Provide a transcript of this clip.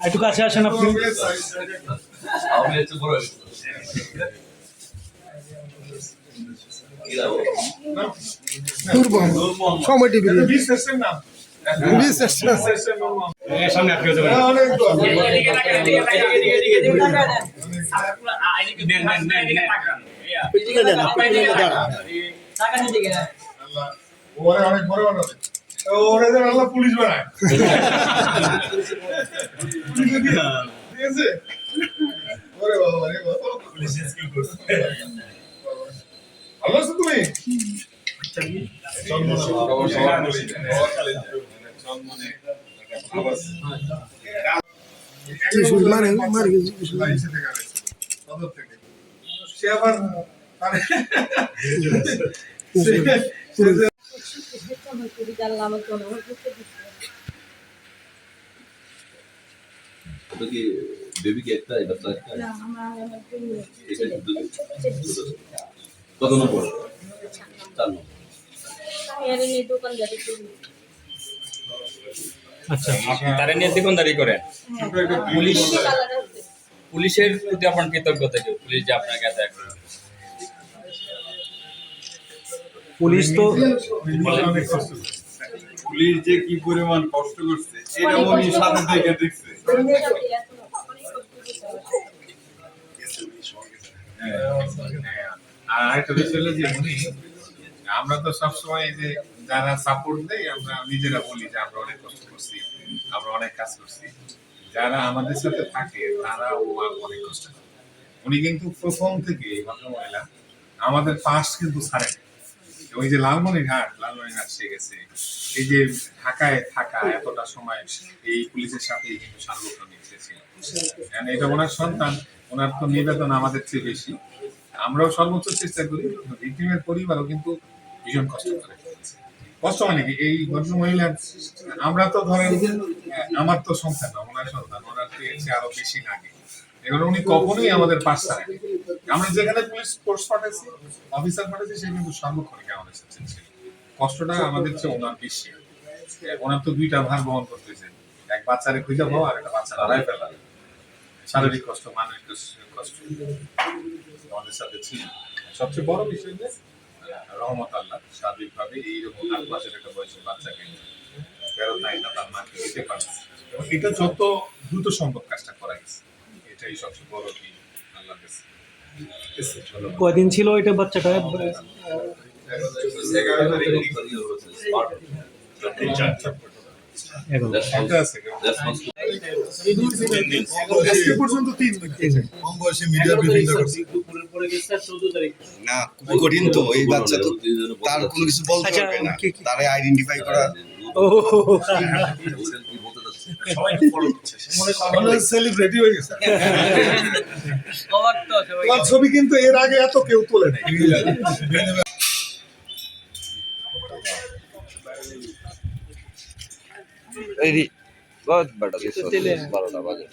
একটু কাছে আসেন আপনি। সময় টিভি সামনে আপনি অনেক বড় বানাবে ওরা যেন আল্লাহ পুলিশ বানায় ঠিক আছে ওরে বাবা রে বাবা পুলিশ স্কিল করছে ভালো আছো তুমি সে আবার বেবি কি একটা বাচ্চা একটা কত নম্বর 4 নম্বর আচ্ছা তারা নিয়ে দোকানদারি করেন পুলিশের প্রতি আপনার কৃতজ্ঞতা কি পুলিশ যে আপনাকে এত পুলিশ তো পুলিশ যে কি পরিমাণ কষ্ট করছে এটা উনি সাথে থেকে দেখছে আর একটা বিষয় হলো যে উনি আমরা তো সবসময় যে যারা সাপোর্ট দেয় আমরা নিজেরা বলি যে আমরা অনেক কষ্ট করছি আমরা অনেক কাজ করছি যারা আমাদের সাথে থাকে তারাও অনেক কষ্ট করে উনি কিন্তু প্রথম থেকে ভদ্রমহিলা আমাদের পাশ কিন্তু ছাড়েন ওই যে লালমনিরহাট সে গেছে এই যে ঢাকায় থাকা এতটা সময় এই পুলিশের সাথে কিন্তু সার্বক্ষণিক ছিল এটা ওনার সন্তান ওনার তো নিবেদন আমাদের চেয়ে বেশি আমরাও সর্বোচ্চ চেষ্টা করি ভিক্টিমের পরিবারও কিন্তু ভীষণ কষ্ট করে কষ্ট মানে কি এই ভদ্রমহিলার আমরা তো ধরেন আমার তো সন্তান না ওনার সন্তান ওনার চেয়ে আরো বেশি লাগে এগুলো উনি কখনোই আমাদের পাশ ছাড়েন আমরা যেখানে পুলিশ ফোর্স পাঠাচ্ছি অফিসার পাঠাচ্ছি সে কিন্তু সর্বক্ষণিক আমাদের সাথে ছিল কষ্টটা আমাদের চেয়ে ওনার বেশি ওনার তো দুইটা ভার বহন করতেছে এক বাচ্চারে খুঁজে পাওয়া আর একটা বাচ্চা হারাই ফেলা শারীরিক কষ্ট মানসিক কষ্ট আমাদের সাথে ছিল সবচেয়ে বড় বিষয় যে রহমত আল্লাহ স্বাভাবিকভাবে এইরকম 8 মাসের একটা বয়সের বাচ্চাকে ফেরত নাই না তার মাকে দিতে পারছে এবং এটা যত দ্রুত সম্ভব কাজটা করা গেছে এটাই সবচেয়ে বড় কি আল্লাহ কাছে কয়দিন ছিল এটা বাচ্চাটা? 11 কম বয়সে মিডিয়া ব্রিফিংটা করছে না খুব কঠিন তো এই বাচ্চা তো তার কোনো কিছু বলতে পারবে না তারে আইডেন্টিফাই করা সেলিব্রিটি হয়ে গেছে ছবি কিন্তু এর আগে এত কেউ তোলে নাই बहुत बड़ा 12টা बाजे